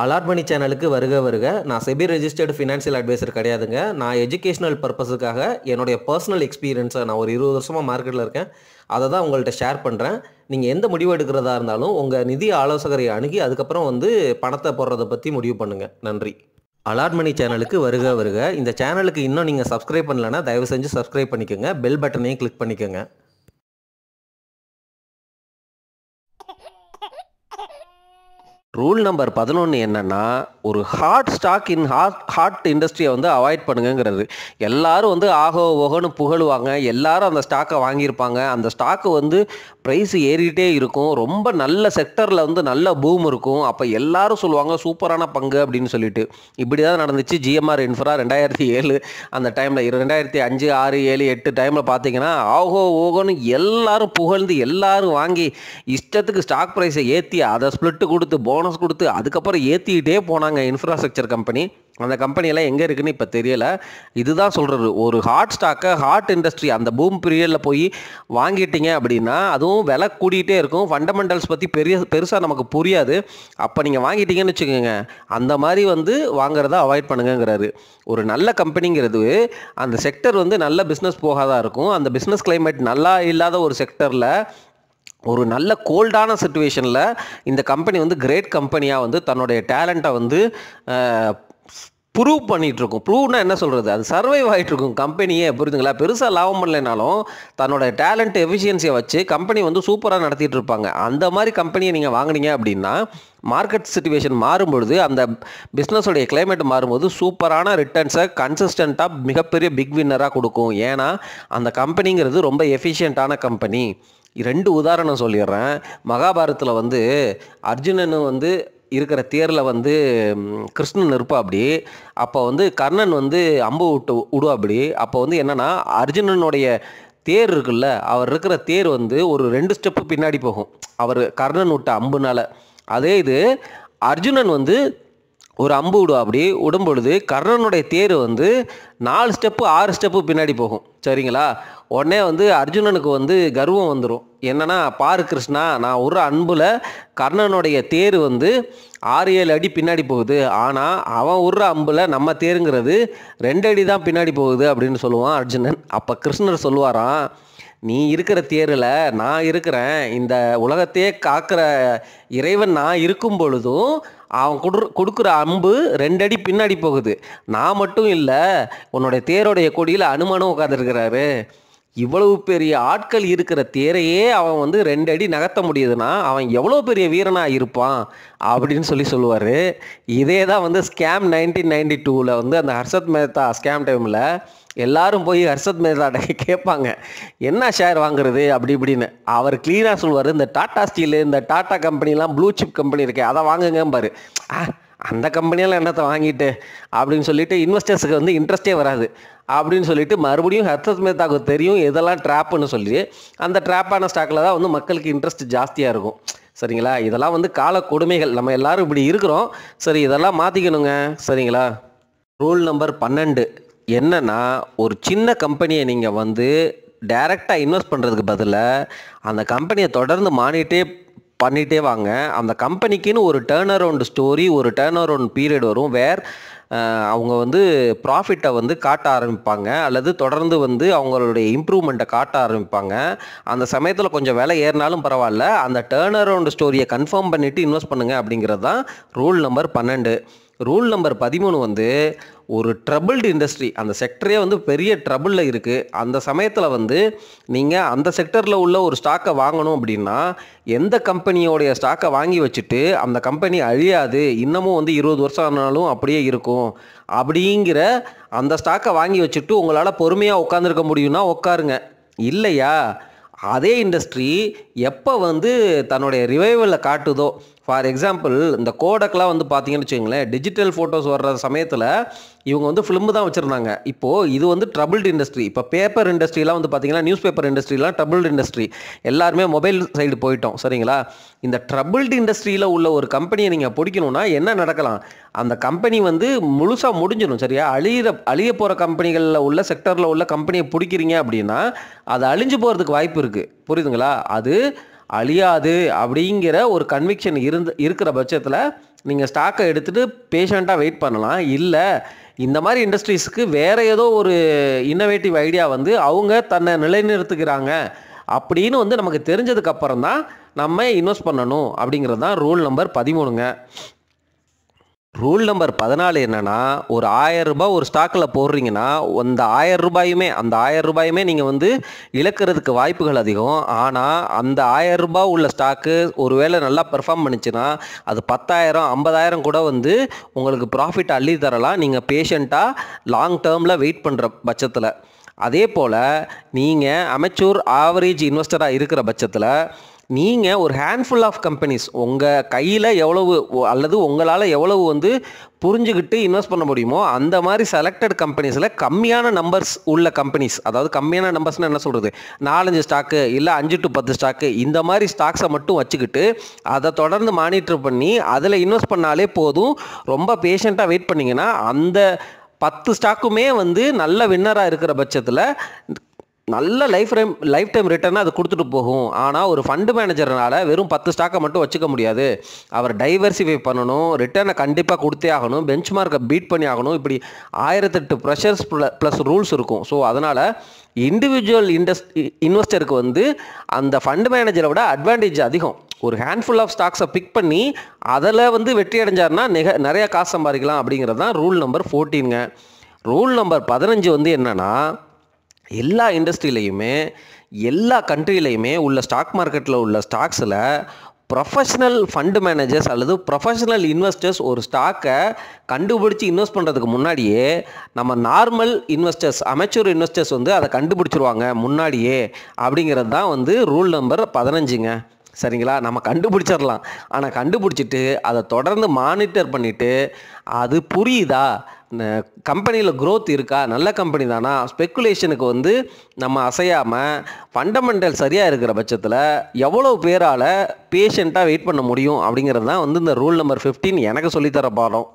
Allot மணி சேனலுக்கு வருக வருக. நான் செபி ரெஜிஸ்டர்டு ஃபினான்ஷியல் அட்வைசர் கிடையாதுங்க. நான் எஜுகேஷனல் பர்ப்பஸுக்காக என்னுடைய பர்சனல் எக்ஸ்பீரியன்ஸை நான் ஒரு 20 வருஷமா மார்க்கெட்டில் இருக்கேன். அதை தான் உங்கள்ட்ட ஷேர் பண்ணுறேன். நீங்கள் எந்த முடிவு எடுக்கிறதா இருந்தாலும் உங்கள் நிதி ஆலோசகரை அணுகி அதுக்கப்புறம் பணத்தை போடுறத பற்றி முடிவு பண்ணுங்கள். நன்றி. அலாட் மணி சேனலுக்கு வருக வருக. இந்த சேனலுக்கு இன்னும் நீங்கள் சப்ஸ்கிரைப் பண்ணலைன்னா தயவு செஞ்சு சப்ஸ்கிரைப் பண்ணிக்கோங்க. பெல் பட்டனையும் கிளிக் பண்ணிக்கோங்க. ரூல் நம்பர் 11 என்னன்னா, ஒரு ஹாட் ஸ்டாக் இன் ஹாட் இண்டஸ்ட்ரியை அவாய்ட் பண்ணுங்கிறது. எல்லாரும் ஆகோ ஓகோன்னு புகழுவாங்க. எல்லாரும் அந்த ஸ்டாக்கை வாங்கியிருப்பாங்க. அந்த ஸ்டாக்கு ப்ரைஸ் ஏறிட்டே இருக்கும். ரொம்ப நல்ல செக்டரில் நல்ல பூம் இருக்கும். அப்போ எல்லாரும் சொல்லுவாங்க சூப்பரான பங்கு அப்படின்னு சொல்லிட்டு. இப்படி தான் நடந்துச்சு. ஜிஎம்ஆர் இன்ஃப்ரா 2007 அந்த டைமில் 2005, 6, 7, 8 டைமில் பார்த்தீங்கன்னா ஆகோ ஓகோன்னு எல்லாரும் புகழ்ந்து எல்லாரும் வாங்கி இஷ்டத்துக்கு ஸ்டாக் ப்ரைஸை ஏற்றி அதை ஸ்ப்ளிட்டு கொடுத்து போனஸ் கொடுத்து அதுக்கப்புறம் ஏற்றிக்கிட்டே போனாங்க இன்ஃப்ராஸ்ட்ரக்சர் கம்பெனி. அந்த கம்பெனியெல்லாம் எங்கே இருக்குன்னு இப்போ தெரியலை. இதுதான் சொல்கிறது, ஒரு ஹாட் ஸ்டாக்கை ஹாட் இண்டஸ்ட்ரி அந்த பூம் பீரியடில் போய் வாங்கிட்டீங்க அப்படின்னா அதுவும் விலை கூடிகிட்டே இருக்கும். ஃபண்டமெண்டல்ஸ் பற்றி பெருசாக நமக்கு புரியாது. அப்போ நீங்கள் வாங்கிட்டீங்கன்னு வச்சுக்கோங்க, அந்த மாதிரி வாங்குறத அவாய்ட் பண்ணுங்கிறாரு. ஒரு நல்ல கம்பெனிங்கிறது அந்த செக்டர் நல்ல பிஸ்னஸ் போகாதான் இருக்கும். அந்த பிஸ்னஸ் கிளைமேட் நல்லா இல்லாத ஒரு செக்டரில் ஒரு நல்ல கோல்டான சிச்சுவேஷனில் இந்த கம்பெனி கிரேட் கம்பெனியாக தன்னுடைய டேலண்ட்டை ப்ரூவ் பண்ணிகிட்ருக்கும். ப்ரூவ்னா என்ன சொல்கிறது, அது சர்வைவ் ஆகிட்ருக்கும் கம்பெனியே. புரியுதுங்களா? பெருசாக லாபம் பண்ணலைனாலும் தன்னோட டேலண்ட் எஃபிஷியன்சியை வச்சு கம்பெனி சூப்பராக நடத்திட்டு இருப்பாங்க. அந்த மாதிரி கம்பெனியை நீங்கள் வாங்கினீங்க அப்படின்னா மார்க்கெட் சிச்சுவேஷன் மாறும்பொழுது அந்த பிஸ்னஸோடைய கிளைமேட் மாறும்போது சூப்பரான ரிட்டர்ன்ஸை கன்சிஸ்டண்ட்டாக மிகப்பெரிய பிக் வின்னராக கொடுக்கும். ஏன்னா அந்த கம்பெனிங்கிறது ரொம்ப எஃபிஷியண்ட்டான கம்பெனி. 2 உதாரணம் சொல்லிடுறேன். மகாபாரத்தில் அர்ஜுனன் இருக்கிற தேரில் கிருஷ்ணன் இருப்பா. அப்படி அப்போ கர்ணன் அம்பு விடுவாப்படி. அப்போ என்னென்னா அர்ஜுனனுடைய தேர் இருக்குல்ல, அவர் இருக்கிற தேர் ஒரு 2 ஸ்டெப்பு பின்னாடி போகும் அவர் கர்ணன் விட்ட அம்புனால. அதே இது அர்ஜுனன் ஒரு அம்பு விடுவா. அப்படி விடும்பொழுது கர்ணனுடைய தேர் 4 ஸ்டெப்பு 6 ஸ்டெப்பு பின்னாடி போகும். சரிங்களா? உடனே அர்ஜுனனுக்கு கர்வம் வந்துடும். என்னன்னா, பாரு கிருஷ்ணா, நான் ஒரு அன்புல கர்ணனுடைய தேர் 6-7 அடி பின்னாடி போகுது. ஆனால் அவன் விடுற அம்புல நம்ம தேருங்கிறது 2 அடி தான் பின்னாடி போகுது அப்படின்னு சொல்லுவான் அர்ஜுனன். அப்போ கிருஷ்ணர் சொல்லுவாராம், நீ இருக்கிற தேரில் நான் இருக்கிறேன். இந்த உலகத்தையே காக்கிற இறைவன் நான் இருக்கும் பொழுதும் அவன் கொடுக்குற அம்பு 2 அடி பின்னாடி போகுது. நான் மட்டும் இல்லை, உன்னுடைய தேரோடைய கொடியில் அனுமானம் உட்காந்துருக்கிறாரு. இவ்வளவு பெரிய ஆட்கள் இருக்கிற தேரையே அவன் 2 அடி நகர்த்த முடியுதுன்னா அவன் எவ்வளோ பெரிய வீரனாக இருப்பான் அப்படின்னு சொல்லுவார். இதே தான் ஸ்கேம் 1992 அந்த ஹர்ஷத் மேத்தா ஸ்கேம் டைமில் எல்லாரும் போய் ஹர்ஷத் மேத்தாட்ட கேட்பாங்க, என்ன ஷேர் வாங்குறது அப்படி இப்படின்னு. அவர் க்ளீனாக சொல்லுவார், இந்த டாட்டா ஸ்டீலு, இந்த டாட்டா கம்பெனிலாம் ப்ளூ சிப் கம்பெனி இருக்கே அதை வாங்குங்கம்பாரு. அந்த கம்பெனியெல்லாம் என்னத்தை வாங்கிட்டு அப்படின்னு சொல்லிட்டு இன்வெஸ்டர்ஸுக்கு இன்ட்ரெஸ்டே வராது அப்படின்னு சொல்லிட்டு மறுபடியும் ஹர்ஷத் மேத்தாவுக்கு தெரியும் இதெல்லாம் ட்ராப்புன்னு சொல்லி அந்த ட்ராப்பான ஸ்டாக்கில் தான் மக்களுக்கு இன்ட்ரெஸ்ட் ஜாஸ்தியாக இருக்கும். சரிங்களா? இதெல்லாம் கால கொடுமைகள். நம்ம எல்லாரும் இப்படி இருக்கிறோம். சரி, இதெல்லாம் மாற்றிக்கணுங்க. சரிங்களா? ரூல் நம்பர் 12 என்னன்னா, ஒரு சின்ன கம்பெனியை நீங்கள் டைரெக்டாக இன்வெஸ்ட் பண்ணுறதுக்கு பதிலாக அந்த கம்பெனியை தொடர்ந்து பண்ணிகிட்டே வாங்க. அந்த கம்பெனிக்குன்னு ஒரு டேர்ன் அரவுண்ட் ஸ்டோரி, ஒரு டேர்ன் அரவுண்ட் பீரியட் வரும். அவங்க ப்ராஃபிட்டை காட்ட ஆரம்பிப்பாங்க அல்லது தொடர்ந்து அவங்களுடைய இம்ப்ரூவ்மெண்ட்டை காட்ட ஆரம்பிப்பாங்க. அந்த சமயத்தில் கொஞ்சம் விலை ஏறினாலும் பரவாயில்ல, அந்த டேர்ன் அரவுண்ட் ஸ்டோரியை கன்ஃபார்ம் பண்ணிவிட்டு இன்வெஸ்ட் பண்ணுங்கள் அப்படிங்கிறது தான் ரூல் நம்பர் 12. ரூல் நம்பர் 13 ஒரு ட்ரபிள்டு இண்டஸ்ட்ரி, அந்த செக்டரே பெரிய ட்ரபிளில் இருக்குது. அந்த சமயத்தில் நீங்கள் அந்த செக்டரில் உள்ள ஒரு ஸ்டாக்கை வாங்கணும் அப்படின்னா எந்த கம்பெனியோடைய ஸ்டாக்கை வாங்கி வச்சுட்டு அந்த கம்பெனி அழியாது, இன்னமும் 20 வருஷம் ஆனாலும் அப்படியே இருக்கும் அப்படிங்கிற அந்த ஸ்டாக்கை வாங்கி வச்சுட்டு உங்களால் பொறுமையாக உட்காந்துருக்க முடியும்னா உட்காருங்க. இல்லையா, அதே இண்டஸ்ட்ரி எப்போ தன்னுடைய ரிவைவலை காட்டுதோ, ஃபார் எக்ஸாம்பிள் இந்த கோடக்லாம் பார்த்தீங்கன்னு வச்சுக்கோங்களேன், டிஜிட்டல் ஃபோட்டோஸ் வர்ற சமயத்தில் இவங்க ஃபிலிம் தான் வச்சுருந்தாங்க. இப்போது இது ட்ரபிள்டு இண்டஸ்ட்ரி. இப்போ பேப்பர் இண்டஸ்ட்ரிலாம் பார்த்தீங்கன்னா, நியூஸ் பேப்பர் இண்டஸ்ட்ரிலாம் ட்ரபிள்டு இண்டஸ்ட்ரி. எல்லாருமே மொபைல் சைடு போயிட்டோம். சரிங்களா? இந்த ட்ரபிள்டு இண்டஸ்ட்ரியில் உள்ள ஒரு கம்பெனியை நீங்கள் பிடிக்கணும்னா என்ன நடக்கலாம், அந்த கம்பெனி முழுசாக முடிஞ்சிடும். சரியா? அழிய போகிற கம்பெனிகளில் உள்ள செக்டரில் உள்ள கம்பெனியை பிடிக்கிறீங்க அப்படின்னா அது அழிஞ்சு போகிறதுக்கு வாய்ப்பு இருக்குது. புரியுதுங்களா? அது அழியாது அப்படிங்கிற ஒரு கன்விக்ஷன் இருக்கிற பட்சத்தில் நீங்கள் ஸ்டாக்கை எடுத்துகிட்டு பேஷண்ட்டாக வெயிட் பண்ணலாம். இல்லை இந்த மாதிரி இண்டஸ்ட்ரீஸ்க்கு வேறு ஏதோ ஒரு இன்னோவேட்டிவ் ஐடியா வந்து அவங்க தன்னை நிலைநிறுத்துக்கிறாங்க அப்படின்னு வந்து நமக்கு தெரிஞ்சதுக்கப்புறம் தான் நம்ம இன்வெஸ்ட் பண்ணணும் அப்படிங்கிறது தான் ரூல் நம்பர் 13ங்க. ரூல் நம்பர் 14 என்னென்னா, ஒரு 1000 ரூபாய் ஒரு ஸ்டாக்கில் போடுறீங்கன்னா அந்த 1000 ரூபாயுமே நீங்கள் வந்து இழக்கிறதுக்கு வாய்ப்புகள் அதிகம். ஆனால் அந்த 1000 ரூபாய் உள்ள ஸ்டாக்கு ஒருவேளை நல்லா பெர்ஃபார்ம் பண்ணிச்சுன்னா அது 10,000 50,000 கூட வந்து உங்களுக்கு ப்ராஃபிட் அள்ளி தரலாம், நீங்கள் பேஷண்ட்டாக லாங் டேர்மில் வெயிட் பண்ணுற பட்சத்தில். அதே போல் நீங்கள் அமெச்சூர் ஆவரேஜ் இன்வெஸ்டராக இருக்கிற பட்சத்தில் நீங்கள் ஒரு ஹேண்ட்ஃபுல் ஆஃப் கம்பெனிஸ் உங்கள் கையில் எவ்வளவு அல்லது உங்களால் எவ்வளவு வந்து புரிஞ்சுக்கிட்டு இன்வெஸ்ட் பண்ண முடியுமோ அந்த மாதிரி செலக்டட் கம்பெனிஸில் கம்மியான நம்பர்ஸ் உள்ள கம்பெனிஸ், அதாவது கம்மியான நம்பர்ஸ்னால் என்ன சொல்கிறது, 4-5 ஸ்டாக்கு இல்லை 5 to 10 ஸ்டாக்கு இந்த மாதிரி ஸ்டாக்ஸை மட்டும் வச்சுக்கிட்டு அதை தொடர்ந்து மானிட்டர் பண்ணி அதில் இன்வெஸ்ட் பண்ணாலே போதும். ரொம்ப பேஷண்ட்டாக வெயிட் பண்ணிங்கன்னா அந்த 10 ஸ்டாக்குமே வந்து நல்ல வின்னராக இருக்கிற பட்சத்தில் நல்ல லைஃப் டைம் ரிட்டர்னை அது கொடுத்துட்டு போகும். ஆனால் ஒரு ஃபண்டு மேனேஜர்னால் வெறும் 10 ஸ்டாக்கை மட்டும் வச்சுக்க முடியாது. அவர் டைவர்சிஃபை பண்ணணும், ரிட்டர்னை கண்டிப்பாக கொடுத்தே ஆகணும், பெஞ்ச் மார்க்கை பீட் பண்ணி ஆகணும். இப்படி 1008 ப்ரெஷர்ஸ் ப்ளஸ் ரூல்ஸ் இருக்கும். ஸோ அதனால் இண்டிவிஜுவல் இன்வெஸ்டருக்கு வந்து அந்த ஃபண்டு மேனேஜரை விட அட்வான்டேஜ் அதிகம். ஒரு ஹேண்ட்ஃபுல் ஆஃப் ஸ்டாக்ஸை பிக் பண்ணி அதில் வந்து வெற்றி அடைஞ்சார்னா நிறைய காசு சம்பாதிக்கலாம் அப்படிங்கிறது தான் ரூல் நம்பர் 14ங்க. ரூல் நம்பர் 15 வந்து என்னென்னா, எல்லா இண்டஸ்ட்ரியிலையுமே எல்லா கண்ட்ரிலையுமே உள்ள ஸ்டாக் மார்க்கெட்டில் உள்ள ஸ்டாக்ஸில் ப்ரொஃபஷ்னல் ஃபண்டு மேனேஜர்ஸ் அல்லது ப்ரொஃபஷ்னல் இன்வெஸ்டர்ஸ் ஒரு ஸ்டாக்கை கண்டுபிடிச்சி இன்வெஸ்ட் பண்ணுறதுக்கு முன்னாடியே நம்ம நார்மல் இன்வெஸ்டர்ஸ் அமெச்சூர் இன்வெஸ்டர்ஸ் வந்து அதை கண்டுபிடிச்சிருவாங்க முன்னாடியே அப்படிங்கிறது தான் வந்து ரூல் நம்பர் 15ங்க. சரிங்களா, நம்ம கண்டுபிடிச்சிடலாம், ஆனால் கண்டுபிடிச்சிட்டு அதை தொடர்ந்து மானிட்டர் பண்ணிவிட்டு அது புரியுதா, கம்பெனியில் க்ரோத் இருக்கா, நல்ல கம்பெனி தானா, ஸ்பெக்குலேஷனுக்கு வந்து நம்ம அசையாமல் ஃபண்டமெண்டல் சரியாக இருக்கிற பட்சத்தில் எவ்வளோ பேரால் பேஷண்ட்டாக வெயிட் பண்ண முடியும் அப்படிங்கிறது தான் வந்து இந்த ரூல் நம்பர் 15 எனக்கு சொல்லித்தர பாடம்.